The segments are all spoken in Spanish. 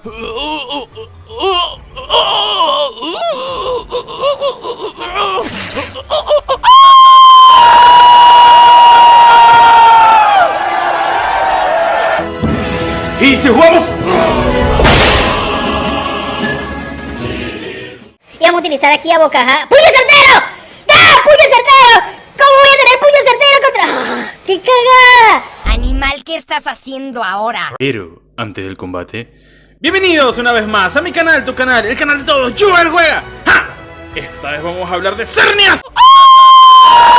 ¿Y si jugamos? Y vamos a utilizar aquí a bocaja. ¡Puño certero! ¡Ah! ¡Puño certero! ¿Cómo voy a tener puño certero contra...? ¡Ah! ¡Qué cagada! Animal, ¿qué estás haciendo ahora? Pero, antes del combate... Bienvenidos una vez más a mi canal, tu canal, el canal de todos, Joel Juega. ¡Ja! Esta vez vamos a hablar de Cernias.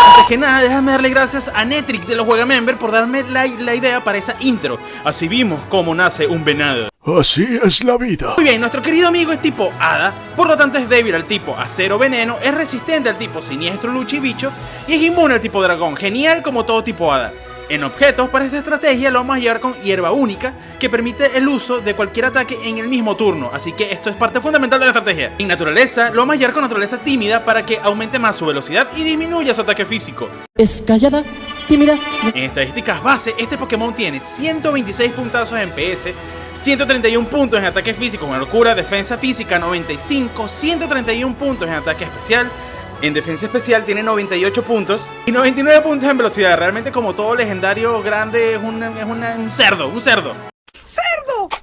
Antes que nada, déjame darle gracias a Netric de los Juega Member por darme la idea para esa intro. Así vimos cómo nace un venado. Así es la vida. Muy bien, nuestro querido amigo es tipo Hada, por lo tanto es débil al tipo Acero Veneno, es resistente al tipo Siniestro Lucha y Bicho y es inmune al tipo Dragón, genial como todo tipo Hada. En objetos, para esta estrategia lo vamos a llevar con Hierba Única, que permite el uso de cualquier ataque en el mismo turno, así que esto es parte fundamental de la estrategia. En Naturaleza, lo vamos a llevar con Naturaleza Tímida para que aumente más su velocidad y disminuya su ataque físico. Es callada, tímida. En estadísticas base, este Pokémon tiene 126 puntazos en PS, 131 puntos en ataque físico con locura, defensa física 95, 131 puntos en ataque especial. En defensa especial tiene 98 puntos y 99 puntos en velocidad. Realmente, como todo legendario grande, es un cerdo, ¡cerdo!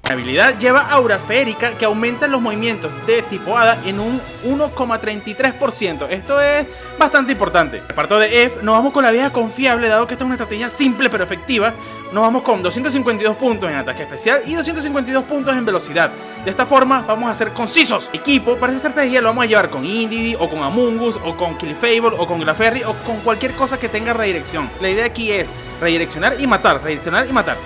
La habilidad lleva aura férica que aumenta los movimientos de tipo Hada en un 1,33%. Esto es bastante importante. Apartado de F, nos vamos con la vieja confiable, dado que esta es una estrategia simple pero efectiva. Nos vamos con 252 puntos en ataque especial y 252 puntos en velocidad. De esta forma vamos a ser concisos. Equipo, para esta estrategia lo vamos a llevar con Indeedee, o con Amoonguss, o con Clefable, o con Glaferry, o con cualquier cosa que tenga redirección. La idea aquí es redireccionar y matar,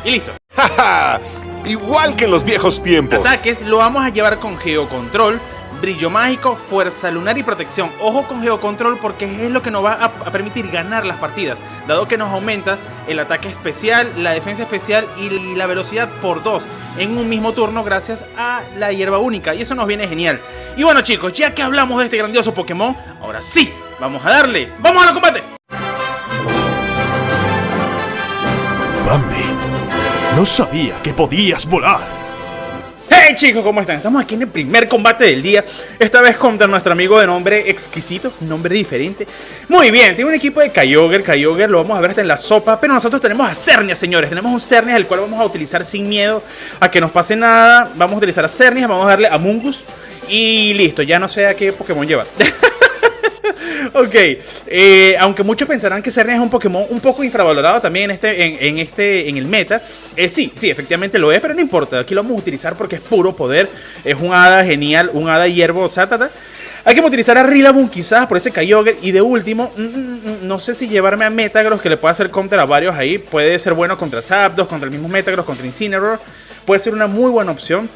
y listo. ¡Jaja! Igual que en los viejos tiempos. Ataques lo vamos a llevar con Geocontrol, Brillo Mágico, Fuerza Lunar y Protección. Ojo con Geocontrol porque es lo que nos va a permitir ganar las partidas, dado que nos aumenta el ataque especial, la defensa especial y la velocidad por 2 en un mismo turno gracias a la Hierba Única, y eso nos viene genial. Y bueno, chicos, ya que hablamos de este grandioso Pokémon, ahora sí, vamos a darle. ¡Vamos a los combates! Bambi, no sabía que podías volar. Hey chicos, ¿cómo están? Estamos aquí en el primer combate del día. Esta vez contra nuestro amigo de nombre exquisito, un nombre diferente. Muy bien, tiene un equipo de Kyogre. Kyogre lo vamos a ver hasta en la sopa. Pero nosotros tenemos a Cernias, señores. Tenemos un Cernias el cual vamos a utilizar sin miedo a que nos pase nada. Vamos a utilizar a Cernias, vamos a darle a Amoonguss y listo, ya no sé a qué Pokémon llevar. Ok, aunque muchos pensarán que Cernias es un Pokémon un poco infravalorado también en el meta. Sí, efectivamente lo es, pero no importa. Aquí lo vamos a utilizar porque es puro poder. Es un hada genial, un hada hierbo, satata. Hay que utilizar a Rillaboom quizás por ese Kyogre. Y de último, no sé si llevarme a Metagross, que le pueda hacer counter a varios ahí. Puede ser bueno contra Zapdos, contra el mismo Metagross, contra Incineroar. Puede ser una muy buena opción.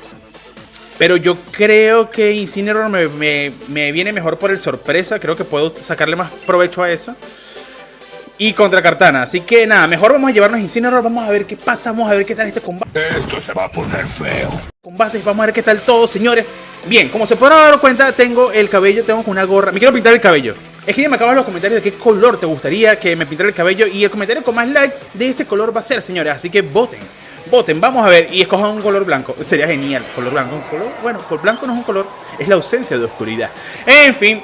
Pero yo creo que Incineroar me viene mejor por el sorpresa. Creo que puedo sacarle más provecho a eso. Y contra Kartana. Así que nada, mejor vamos a llevarnos Incineroar. Vamos a ver qué pasa, vamos a ver qué tal este combate. Esto se va a poner feo. Combates, vamos a ver qué tal todo, señores. Bien, como se podrán dar cuenta, tengo el cabello, tengo una gorra. Me quiero pintar el cabello. Escríbeme acá en los comentarios de qué color te gustaría que me pintara el cabello. Y el comentario con más like de ese color va a ser, señores. Así que voten. Voten, vamos a ver, y escojan un color blanco. Sería genial, color blanco, bueno, el blanco no es un color, es la ausencia de oscuridad. En fin,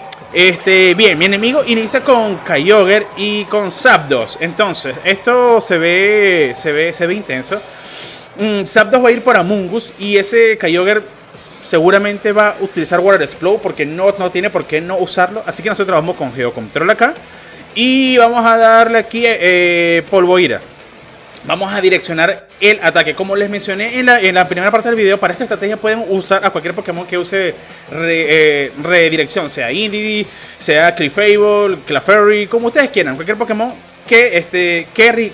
bien, mi enemigo inicia con Kyogre y con Zapdos. Entonces, esto se ve intenso. Zapdos va a ir por Amoonguss y ese Kyogre seguramente va a utilizar Water Explode porque no tiene por qué no usarlo. Así que nosotros vamos con Geocontrol acá y vamos a darle aquí Polvoira. Vamos a direccionar el ataque. Como les mencioné en la primera parte del video, para esta estrategia pueden usar a cualquier Pokémon que use redirección, sea Indeedee, sea Clefable, Clefairy, como ustedes quieran. Cualquier Pokémon que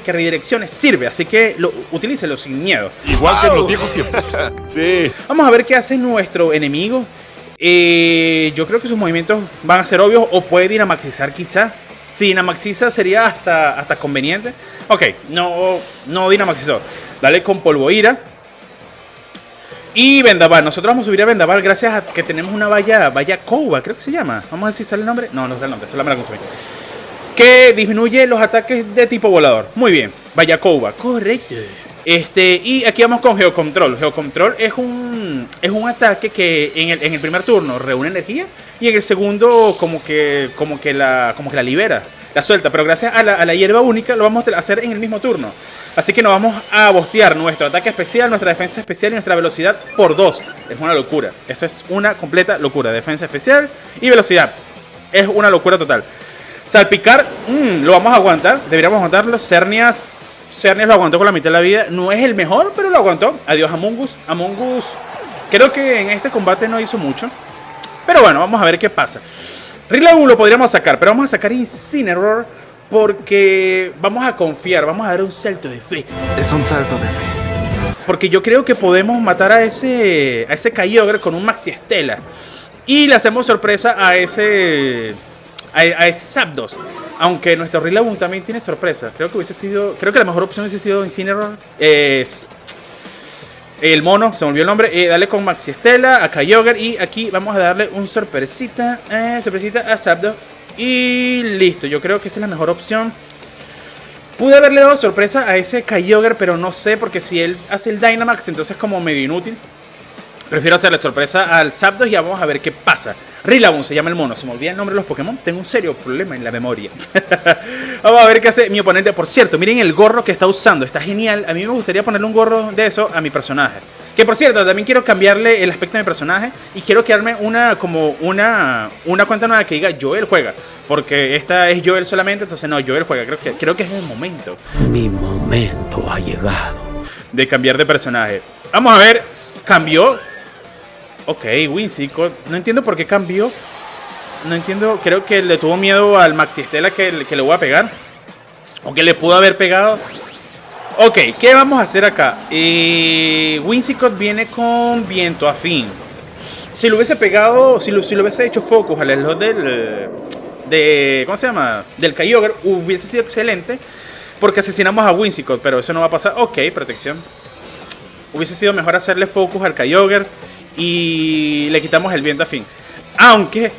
redirecciones sirve, así que utilícenlo sin miedo. Igual que en los viejos tiempos. Sí. Vamos a ver qué hace nuestro enemigo. Yo creo que sus movimientos van a ser obvios o puede dinamaxizar quizá. Si dinamaxiza sería hasta conveniente. Ok, no dinamaxizó. Dale con Polvoira. Y Vendaval. Nosotros vamos a subir a Vendaval gracias a que tenemos una valla Kouba, creo que se llama. Vamos a ver si sale el nombre. No sale el nombre, solo me la consumí. Que disminuye los ataques de tipo volador. Muy bien, valla Kouba, correcto. Y aquí vamos con Geocontrol. Geocontrol es un ataque que en el primer turno reúne energía y en el segundo como que la libera, la suelta. Pero gracias a la hierba única lo vamos a hacer en el mismo turno. Así que nos vamos a bostear nuestro ataque especial, nuestra defensa especial y nuestra velocidad por 2. Es una locura. Esto es una completa locura. Defensa especial y velocidad. Es una locura total. Salpicar, lo vamos a aguantar. Deberíamos aguantarlo. Cernias lo aguantó con la mitad de la vida. No es el mejor, pero lo aguantó. Adiós Among Us. Among Us creo que en este combate no hizo mucho. Pero bueno, vamos a ver qué pasa. Rillaboom lo podríamos sacar, pero vamos a sacar Incineroar porque vamos a confiar. Vamos a dar un salto de fe. Es un salto de fe. Porque yo creo que podemos matar a ese Kyogre con un Maxi Estela. Y le hacemos sorpresa a ese Zapdos. Aunque nuestro Rillaboom también tiene sorpresa. Creo que la mejor opción hubiese sido Incineroar. Es el mono, se me olvidó el nombre. Dale con Maxi Estela a Kyogre. Y aquí vamos a darle un sorpresita a Zapdos. Y listo, yo creo que esa es la mejor opción. Pude haberle dado sorpresa a ese Kyogre, pero no sé, porque si él hace el Dynamax, entonces es como medio inútil. Prefiero hacerle sorpresa al Zapdos y ya vamos a ver qué pasa. Rillaboom se llama el mono. Se me olvida el nombre de los Pokémon. Tengo un serio problema en la memoria. Vamos a ver qué hace mi oponente. Por cierto, miren el gorro que está usando. Está genial. A mí me gustaría ponerle un gorro de eso a mi personaje. Que por cierto, también quiero cambiarle el aspecto de mi personaje. Y quiero crearme una cuenta nueva que diga Joel juega. Porque esta es Joel solamente. Entonces no, Joel juega. Creo que es el momento. Mi momento ha llegado. De cambiar de personaje. Vamos a ver. Cambió. Ok, Whimsicott. No entiendo por qué cambió. No entiendo. Creo que le tuvo miedo al Maxi Estela que le voy a pegar. O que le pudo haber pegado. Ok, ¿qué vamos a hacer acá? Whimsicott viene con viento afín. Si lo hubiese pegado, si lo hubiese hecho focus al slot ¿cómo se llama? Del Kyogre, hubiese sido excelente. Porque asesinamos a Whimsicott, pero eso no va a pasar. Ok, protección. Hubiese sido mejor hacerle focus al Kyogre y le quitamos el viento afín. Aunque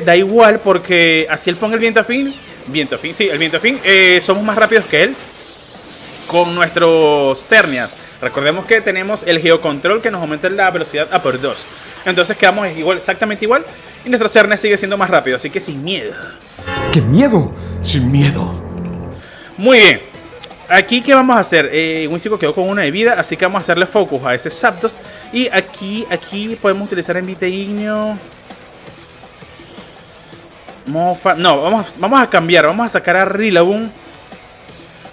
da igual, porque así él ponga el viento afín. Sí, el viento afín. Somos más rápidos que él con nuestros Cernias. Recordemos que tenemos el Geocontrol que nos aumenta la velocidad a por 2. Entonces quedamos exactamente igual. Y nuestro Cernias sigue siendo más rápido, así que sin miedo. ¡Qué miedo! Sin miedo. Muy bien. Aquí, ¿qué vamos a hacer? Whimsicott quedó con 1 de vida, así que vamos a hacerle focus a ese Zapdos. Y aquí podemos utilizar Envite Igneo. Mofa. No, vamos a cambiar. Vamos a sacar a Rillaboom.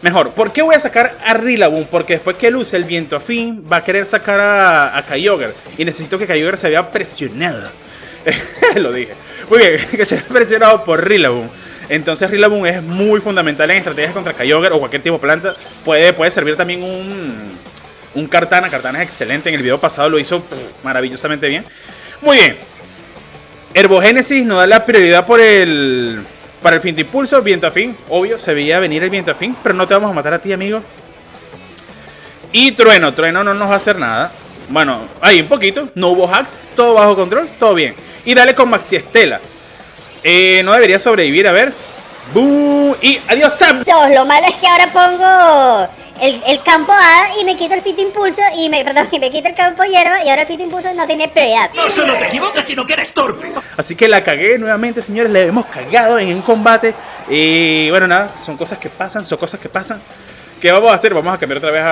Mejor. ¿Por qué voy a sacar a Rillaboom? Porque después que él use el viento afín, va a querer sacar a Kyogre. Y necesito que Kyogre se vea presionado. Lo dije. Muy bien, que se vea presionado por Rillaboom. Entonces Rillaboom es muy fundamental en estrategias contra Kyogre o cualquier tipo de planta. Puede servir también un Kartana. Kartana es excelente. En el video pasado lo hizo maravillosamente bien. Muy bien. Herbogénesis nos da la prioridad para el Finto Impulso. Viento afín. Obvio, se veía venir el viento afín. Pero no te vamos a matar a ti, amigo. Y Trueno. Trueno no nos va a hacer nada. Bueno, ahí un poquito. No hubo hacks. Todo bajo control. Todo bien. Y dale con Maxi Estela. No debería sobrevivir, a ver. ¡Buu! Y adiós, Sam. Lo malo es que ahora pongo el campo A y me quito el Fit Impulso y me quito el campo hierba y ahora el Fit Impulso no tiene prioridad. No solo te equivocas, sino que eres torpe. Así que la cagué nuevamente, señores. Le hemos cagado en un combate. Y bueno, nada, son cosas que pasan, ¿Qué vamos a hacer? Vamos a cambiar otra vez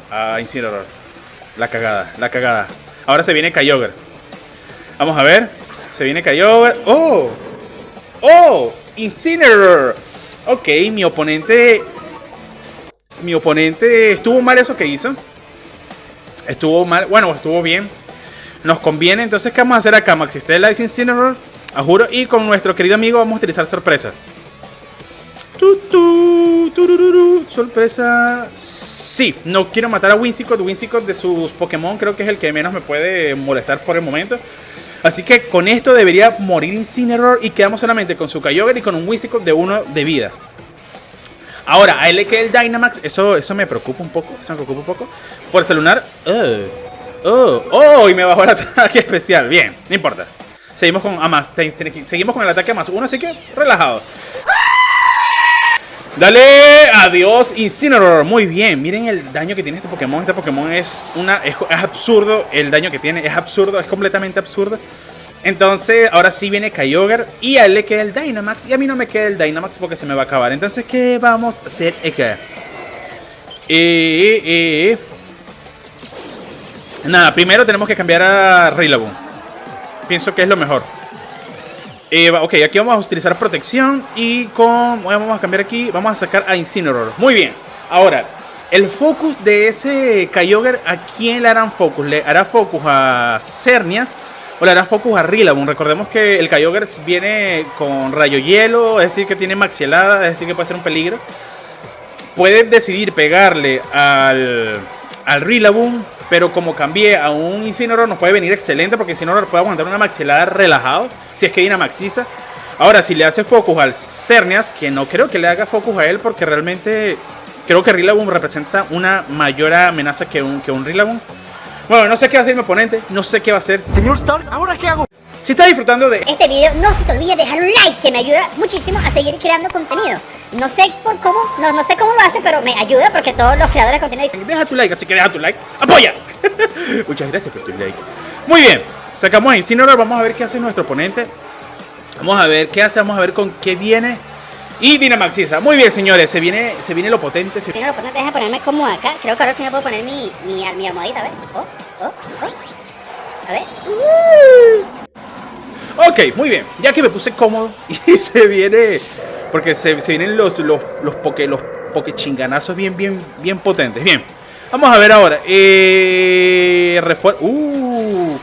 a Incineroar. La cagada. Ahora se viene Kyogre. Vamos a ver. Se viene Kyogre. ¡Oh! Incineroar. Ok, mi oponente estuvo mal eso que hizo. Estuvo mal. Bueno, estuvo bien. Nos conviene. Entonces, ¿qué vamos a hacer acá? Maxi Estela y Incineroar. A juro. Y con nuestro querido amigo vamos a utilizar sorpresa. Sorpresa. Sí, no quiero matar a Whimsicott. Whimsicott de sus Pokémon creo que es el que menos me puede molestar por el momento. Así que con esto debería morir Incineroar y quedamos solamente con su Kyogre y con un Whimsicott de 1 de vida. Ahora, a él le queda el Dynamax. Eso me preocupa un poco. Fuerza lunar. Y me bajó el ataque especial. Bien, no importa. Seguimos con el ataque a +1, así que relajado. Dale, adiós, Incineroar. Muy bien, miren el daño que tiene este Pokémon. Este Pokémon es absurdo. El daño que tiene es absurdo, es completamente absurdo. Entonces, ahora sí viene Kyogre y a él le queda el Dynamax. Y a mí no me queda el Dynamax porque se me va a acabar. Entonces, ¿qué vamos a hacer acá? Nada, primero tenemos que cambiar a Rillaboom. Pienso que es lo mejor. Ok, aquí vamos a utilizar protección. Y vamos a cambiar aquí. Vamos a sacar a Incineroar. Muy bien. Ahora, el focus de ese Kyogre, ¿a quién le harán focus? ¿Le hará focus a Xerneas o le hará focus a Rillaboom? Recordemos que el Kyogre viene con rayo hielo, es decir que tiene maxi helada, es decir que puede ser un peligro. Puede decidir pegarle al Rillaboom, pero como cambié a un Incineroar nos puede venir excelente, porque Incineroar puede aguantar una maxi helada relajado, si es que viene a maxiza. Ahora, si le hace focus al Xerneas, que no creo que le haga focus a él, porque realmente creo que Rillaboom representa una mayor amenaza que un Rillaboom. Bueno, no sé qué va a hacer mi oponente, no sé qué va a hacer. Señor Stark, ¿ahora qué hago? Si estás disfrutando de este video, no se te olvide dejar un like, que me ayuda muchísimo a seguir creando contenido. No sé por cómo, no sé cómo lo hace, pero me ayuda porque todos los creadores de contenido dicen: deja tu like, así que deja tu like, apoya. Muchas gracias por tu like. Muy bien, sacamos a Incineroar, vamos a ver qué hace nuestro oponente. Vamos a ver qué hace, vamos a ver con qué viene. Y Dynamaxiza. Muy bien, señores, se viene lo potente. Viene lo potente, deja ponerme como acá. Creo que ahora sí me puedo poner mi almohadita, a ver. A ver. Ok, muy bien. Ya que me puse cómodo y se viene, porque se vienen los pokechinganazos bien potentes. Bien, vamos a ver ahora.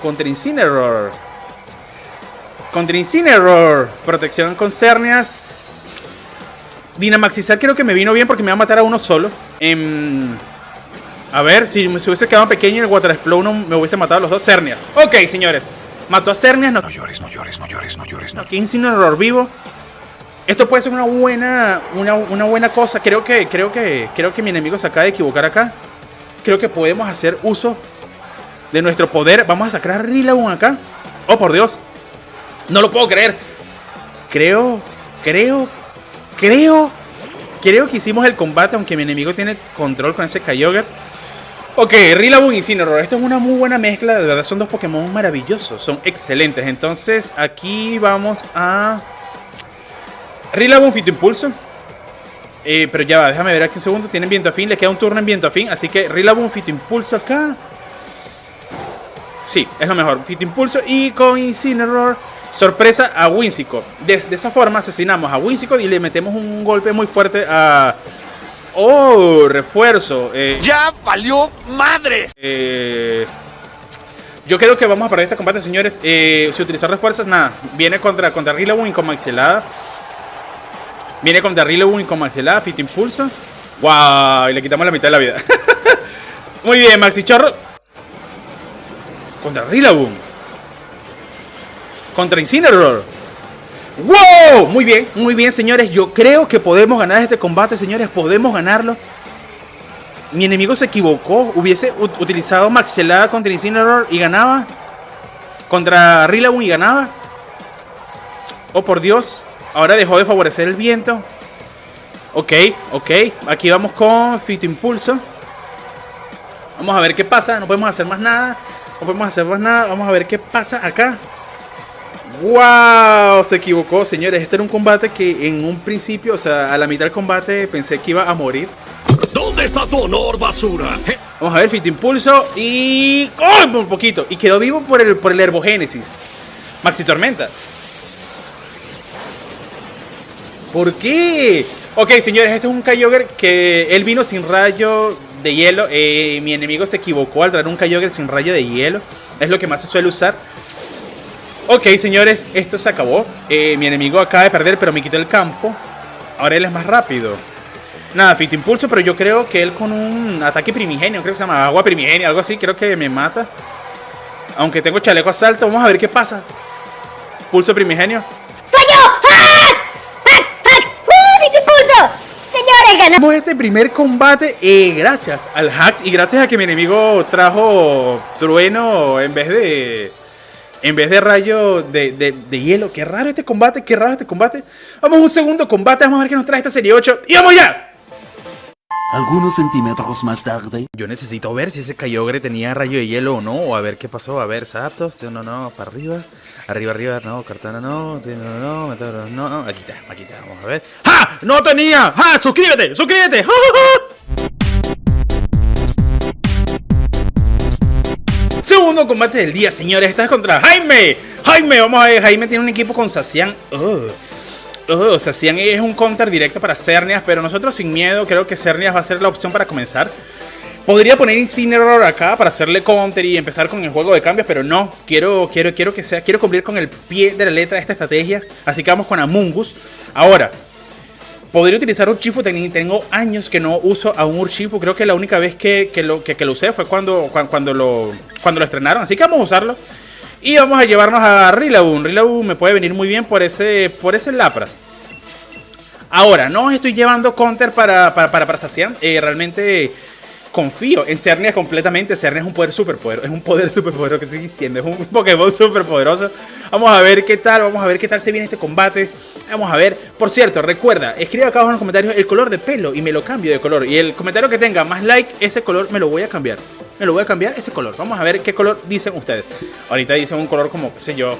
Contra Incineroar. Protección con Xerneas. Dynamaxizar creo que me vino bien porque me va a matar a uno solo. A ver, si me hubiese quedado pequeño, el Water Explosion me hubiese matado a los dos. Xerneas. Ok, señores. Mató a Xerneas. No llores. Aquí Incineroar vivo. Esto puede ser una buena cosa. Creo que mi enemigo se acaba de equivocar acá. Creo que podemos hacer uso de nuestro poder. Vamos a sacar a Rillaboom acá. Oh, por Dios. No lo puedo creer. Creo que hicimos el combate, aunque mi enemigo tiene control con ese Kyogre. Ok, Rillaboom y Incineroar. Esto es una muy buena mezcla. De verdad son dos Pokémon maravillosos. Son excelentes. Entonces aquí vamos a Rillaboom Fito Impulso. Pero ya va, déjame ver aquí un segundo. Tienen viento afín, le queda un turno en viento afín. Así que Rillaboom Fito Impulso acá. Sí, es lo mejor. Fito Impulso y con Incineroar sorpresa a Whimsicott. De esa forma asesinamos a Whimsicott y le metemos un golpe muy fuerte a... Oh, refuerzo. ¡Ya valió madres! Yo creo que vamos a perder este combate, señores. Si utilizó refuerzos, nada. Viene contra Rillaboom y con Maxelada. Fito Impulso. ¡Wow! Y le quitamos la mitad de la vida. Muy bien, Maxi Chorro. Contra Rillaboom. Contra Incineroar. ¡Wow! Muy bien, señores. Yo creo que podemos ganar este combate, señores. Podemos ganarlo. Mi enemigo se equivocó. Hubiese utilizado Maxelada contra Incineroar y ganaba. Contra Rillaboom y ganaba. Oh, por Dios. Ahora dejó de favorecer el viento. Ok. Aquí vamos con Fito Impulso. Vamos a ver qué pasa. No podemos hacer más nada. Vamos a ver qué pasa acá. ¡Wow! Se equivocó, señores. Este era un combate que en un principio, o sea, a la mitad del combate pensé que iba a morir. ¿Dónde está tu honor, basura? Vamos a ver, Fito Impulso y... ¡Oh! Un poquito. Y quedó vivo por el Herbogénesis. Maxi Tormenta. ¿Por qué? Ok, señores, este es un Kyogre que él vino sin rayo de hielo. Mi enemigo se equivocó al traer un Kyogre sin rayo de hielo. Es lo que más se suele usar. Ok, señores, esto se acabó. Mi enemigo acaba de perder, pero me quitó el campo. Ahora él es más rápido. Nada, Fito Impulso, pero yo creo que él con un ataque primigenio, creo que se llama agua primigenia, algo así, creo que me mata. Aunque tengo chaleco asalto, vamos a ver qué pasa. Pulso primigenio. ¡Falló! ¡Hacks! ¡Fito Impulso! Señores, ganamos este primer combate gracias al Hacks y gracias a que mi enemigo trajo trueno en vez En vez de rayo de hielo. Qué raro este combate, qué raro este combate. Vamos a un segundo combate, vamos a ver qué nos trae esta serie 8. ¡Y vamos ya! Algunos centímetros más tarde. Yo necesito ver si ese Kyogre tenía rayo de hielo o no. O a ver qué pasó. A ver, Zapdos. No, para arriba. Arriba, no. Cartana, no. No. Aquí está. Vamos a ver. ¡Ja! ¡No tenía! ¡Ja! ¡Suscríbete! ¡Ja, ja, ja! Segundo combate del día, señores. Esta es contra Jaime. Vamos a ver. Jaime tiene un equipo con Zacian. Zacian es un counter directo para Xerneas, pero nosotros sin miedo creo que Xerneas va a ser la opción para comenzar. Podría poner Incineroar acá para hacerle counter y empezar con el juego de cambios, pero no. Quiero cumplir con el pie de la letra de esta estrategia. Así que vamos con Amoonguss. Ahora, podría utilizar Urshifu. Tengo años que no uso a un Urshifu. Creo que la única vez que lo usé fue cuando lo estrenaron. Así que vamos a usarlo. Y vamos a llevarnos a Rillaboom. Rillaboom me puede venir muy bien por ese Lapras. Ahora, no estoy llevando counter para Zacian. Realmente confío en Xerneas completamente. Xerneas es un poder súper poderoso. Es un poder súper poderoso que estoy diciendo. Es un Pokémon súper poderoso. Vamos a ver qué tal. Se viene este combate. Vamos a ver. Por cierto, recuerda, escribe acá abajo en los comentarios el color de pelo y me lo cambio de color. Y el comentario que tenga más like, ese color me lo voy a cambiar. Ese color. Vamos a ver qué color dicen ustedes. Ahorita dicen un color como, qué sé yo,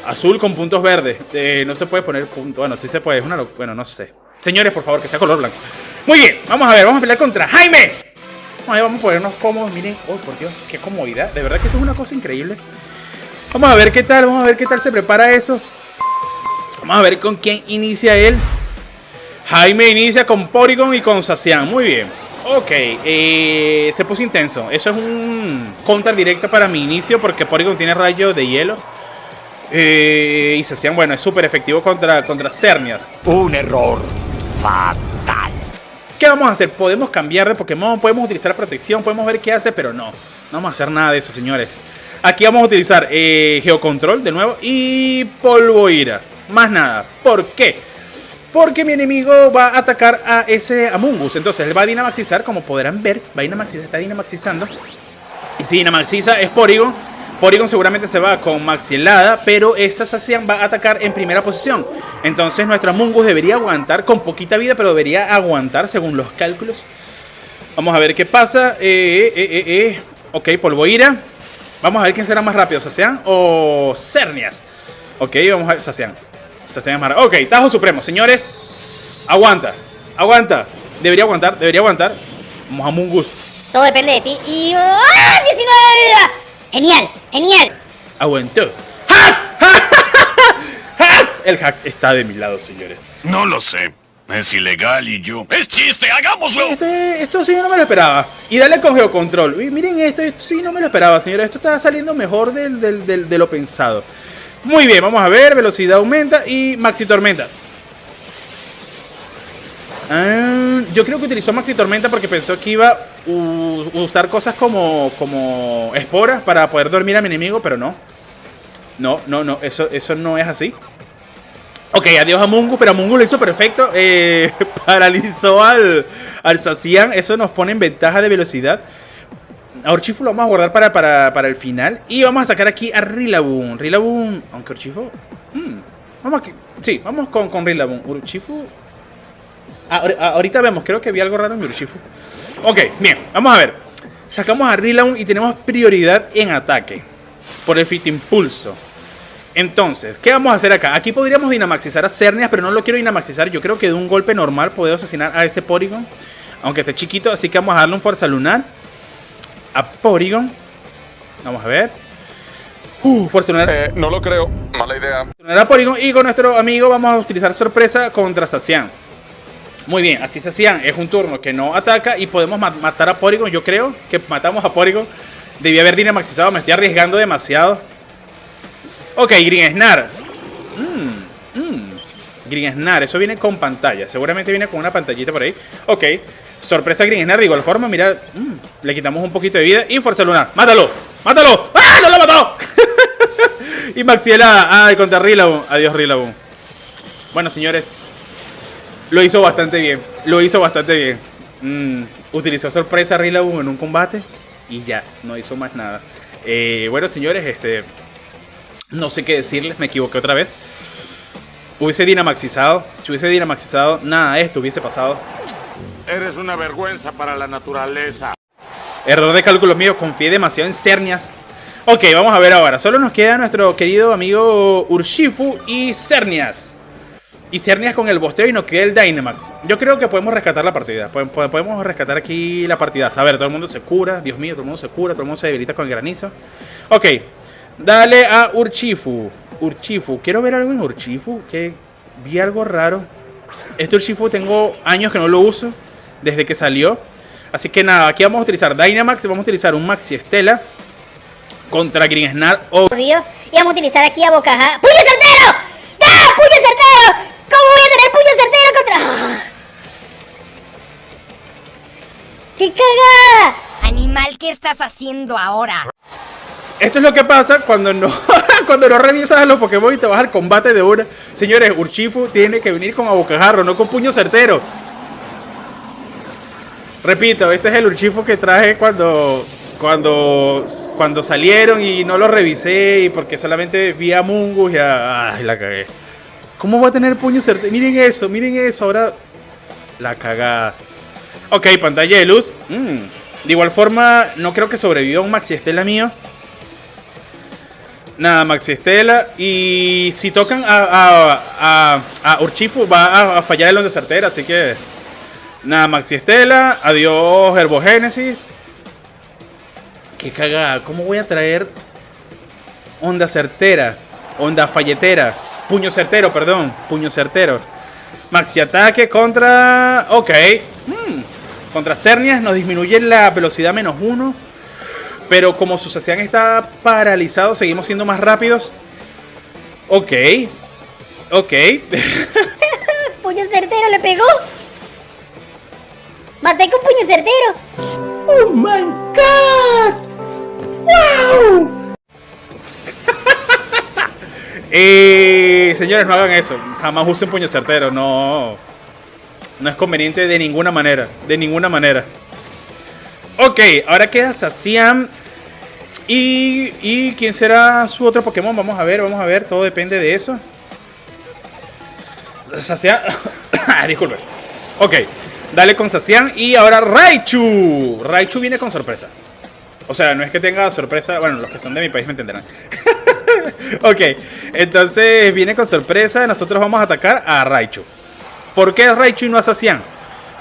azul con puntos verdes. No se puede poner puntos. Bueno, sí se puede. Bueno, no sé. Señores, por favor, que sea color blanco. Muy bien, vamos a ver. Vamos a pelear contra Jaime. Vamos a ponernos cómodos. Miren, oh, por Dios, qué comodidad. De verdad que esto es una cosa increíble. Vamos a ver qué tal. Se prepara eso. Vamos a ver con quién inicia él. Jaime inicia con Porygon y con Zacian. Muy bien. Ok, se puso intenso. Eso es un counter directo para mi inicio porque Porygon tiene rayo de hielo. Y Zacian, bueno, es súper efectivo contra Xerneas. Un error fatal. ¿Qué vamos a hacer? Podemos cambiar de Pokémon, podemos utilizar protección, podemos ver qué hace, pero no vamos a hacer nada de eso, señores. Aquí vamos a utilizar Geocontrol de nuevo y Polvoira. Más nada. ¿Por qué? Porque mi enemigo va a atacar a ese Amoonguss. Entonces él va a Dynamaxizar, como podrán ver. Está Dynamaxizando. Y si Dynamaxiza es Porygon. Porygon seguramente se va con Maxielada, pero esta Zacian va a atacar en primera posición. Entonces nuestro Amoonguss debería aguantar con poquita vida, pero debería aguantar según los cálculos. Vamos a ver qué pasa. Ok, Polvoira. Vamos a ver quién será más rápido, Zacian o Xerneas. Ok, vamos a ver, Zacian es más rápido. Ok, Tajo Supremo, señores. Aguanta. Debería aguantar. Vamos a Amoonguss. Todo depende de ti. Y... ¡ah! 19 de vida. Genial. Aguantó. ¡Hacks! ¡Hacks! El Hacks está de mi lado, señores. No lo sé. Es ilegal y yo... ¡Es chiste! ¡Hagámoslo! Esto sí no me lo esperaba. Y dale con Geocontrol. Miren esto sí no me lo esperaba, señores. Esto está saliendo mejor de lo pensado. Muy bien, vamos a ver. Velocidad aumenta y Maxi Tormenta. Yo creo que utilizó Maxi Tormenta porque pensó que iba a usar cosas como esporas para poder dormir a mi enemigo, pero no. No, eso no es así. Ok, adiós a Amoonguss, pero Amoonguss lo hizo perfecto. Paralizó al Zacian. Eso nos pone en ventaja de velocidad. A Urshifu lo vamos a guardar para el final. Y vamos a sacar aquí a Rillaboom. Aunque Urshifu... vamos con Rillaboom. Urshifu... ahorita vemos, creo que vi algo raro en mi Urshifu. Ok, bien, vamos a ver. Sacamos a Rillaboom y tenemos prioridad en ataque por el Fit Impulso. Entonces, ¿qué vamos a hacer acá? Aquí podríamos Dynamaxizar a Xerneas, pero no lo quiero Dynamaxizar. Yo creo que de un golpe normal puedo asesinar a ese Porygon, aunque esté chiquito. Así que vamos a darle un Fuerza Lunar a Porygon. Vamos a ver. Fuerza Lunar. No lo creo. Mala idea. A Porygon. Y con nuestro amigo vamos a utilizar Sorpresa contra Zacian. Muy bien, así Zacian es un turno que no ataca y podemos matar a Porygon. Yo creo que matamos a Porygon. Debí haber Dynamaxizado, me estoy arriesgando demasiado. Ok, Green Snar. Green Snar, eso viene con pantalla. Seguramente viene con una pantallita por ahí. Ok, sorpresa Green Snar. De igual forma, mira, le quitamos un poquito de vida. Y Fuerza Lunar, ¡mátalo! ¡Ah, no lo mató! Y Maxiela, contra Rillaboom. Adiós, Rillaboom. Bueno, señores, lo hizo bastante bien. Utilizó sorpresa Rillaboom en un combate y ya, no hizo más nada. Bueno, señores, No sé qué decirles, me equivoqué otra vez. Hubiese dinamaxizado. Si hubiese dinamaxizado, nada de esto hubiese pasado. Eres una vergüenza para la naturaleza. Error de cálculo mío, confié demasiado en Cernias. Ok, vamos a ver ahora. Solo nos queda nuestro querido amigo Urshifu y Cernias. Y Cernias con el bosteo y nos queda el Dynamax. Yo creo que podemos rescatar la partida. Podemos rescatar aquí la partida. A ver, todo el mundo se cura. Dios mío, todo el mundo se cura. Todo el mundo se debilita con el granizo. Ok, dale a Urshifu. Urshifu, quiero ver algo en Urshifu. Que vi algo raro. Este Urshifu tengo años que no lo uso. Desde que salió. Así que nada, aquí vamos a utilizar Dynamax. Vamos a utilizar un Maxi Estela contra Grinsnar. Obvio. Y vamos a utilizar aquí a Bocaja. ¡Puño certero! ¡Ah! ¡Puño certero! ¿Cómo voy a tener puño certero contra...? ¡Qué cagada! Animal, ¿qué estás haciendo ahora? Esto es lo que pasa cuando no cuando no revisas a los Pokémon y te vas al combate de una. Señores, Urshifu tiene que venir con abocajarro, no con puño certero. Repito, este es el Urshifu que traje cuando salieron y no lo revisé y porque solamente vi a Mungus y ay, la cagué. ¿Cómo va a tener puño certero? Miren eso, ahora la cagada. Ok, pantalla de luz. De igual forma, no creo que sobreviva un Maxi Estela mío. Nada, Maxi Estela. Y si tocan a Urshifu va a fallar el onda certera, así que... Nada, Maxi Estela. Adiós, Herbogénesis. Qué cagada. ¿Cómo voy a traer onda certera? Onda falletera. Puño certero, perdón. Puño certero. Maxi ataque contra... Ok. Contra Cernias nos disminuye la velocidad -1. Pero como su Zacian está paralizado, seguimos siendo más rápidos. Ok. Ok. Puño certero le pegó. Maté con puño certero. ¡Oh my God! ¡Wow! Señores, no hagan eso. Jamás usen puño certero. No es conveniente de ninguna manera. De ninguna manera. Ok, ahora queda Zacian. ¿Y quién será su otro Pokémon? Vamos a ver. Todo depende de eso. Zacian. Disculpe. Ok, dale con Zacian. Y ahora Raichu. Raichu viene con sorpresa. O sea, no es que tenga sorpresa. Bueno, los que son de mi país me entenderán. Ok, entonces viene con sorpresa. Nosotros vamos a atacar a Raichu. ¿Por qué Raichu y no a Zacian?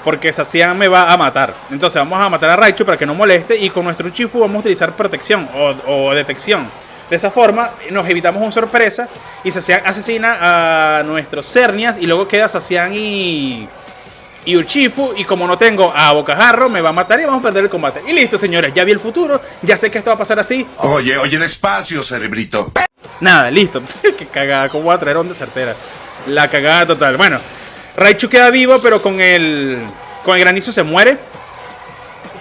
Porque Zacian me va a matar. Entonces vamos a matar a Raichu para que no moleste. Y con nuestro Urshifu vamos a utilizar protección o detección. De esa forma nos evitamos una sorpresa. Y Zacian asesina a nuestros Cernias. Y luego queda Zacian y Urshifu. Y como no tengo a Bocajarro, me va a matar y vamos a perder el combate. Y listo, señores, ya vi el futuro. Ya sé que esto va a pasar así. Oye, despacio, cerebrito. Nada, listo. Qué cagada, ¿cómo voy a traer onda certera? La cagada total. Bueno, Raichu queda vivo, pero con el granizo se muere.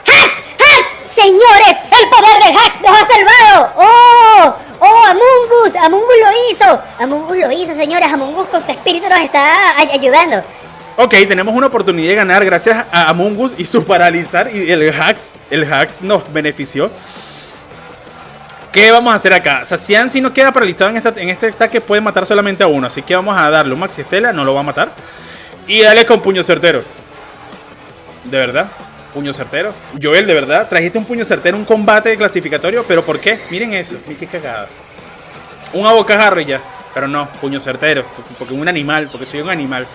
¡Hax! ¡Hax! ¡Señores! ¡El poder del Hax nos ha salvado! ¡Oh! ¡Oh! ¡Amungus! ¡Amungus lo hizo! ¡Amungus lo hizo, señores! ¡Amungus con su espíritu nos está ayudando! Ok, tenemos una oportunidad de ganar gracias a Amungus y su paralizar. Y el Hax nos benefició. ¿Qué vamos a hacer acá? Zacian, si no queda paralizado en este ataque, puede matar solamente a uno. Así que vamos a darle un Maxi Estela, no lo va a matar. Y dale con puño certero. ¿De verdad? ¿Puño certero? Joel, ¿de verdad? Trajiste un puño certero en un combate clasificatorio. ¿Pero por qué? Miren eso, miren qué cagada. Un abocajarro y ya. Pero no, puño certero. Porque un animal, porque soy un animal.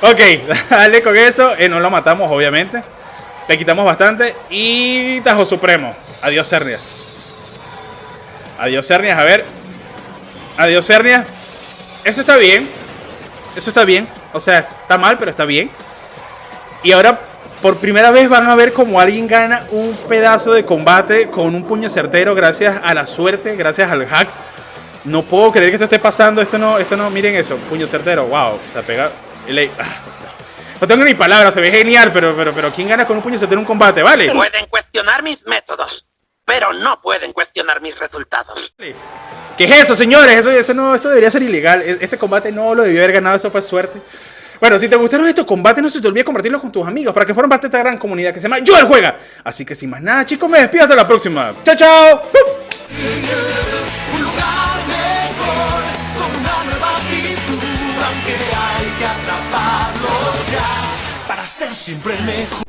Ok, dale con eso. No lo matamos, obviamente. Le quitamos bastante. Y Tajo Supremo. Adiós, Cernias. Adiós, Cernias, a ver. Adiós, Cernias. Eso está bien. Eso está bien. O sea, está mal, pero está bien. Y ahora, por primera vez van a ver cómo alguien gana un pedazo de combate con un puño certero gracias a la suerte, gracias al Hax. No puedo creer que esto esté pasando. Esto no, miren eso. Puño certero, wow. O sea, pega... No tengo ni palabras, se ve genial, pero ¿quién gana con un puño certero en un combate? ¿Vale? Pueden cuestionar mis métodos, pero no pueden cuestionar mis resultados. ¿Qué es eso, señores? Eso debería ser ilegal. Este combate no lo debió haber ganado, eso fue suerte. Bueno, si te gustaron estos combates, no se te olvide compartirlos con tus amigos para que formen parte de esta gran comunidad que se llama Joel Juega. Así que sin más nada, chicos, me despido hasta la próxima. ¡Chao, chao! siempre mejor.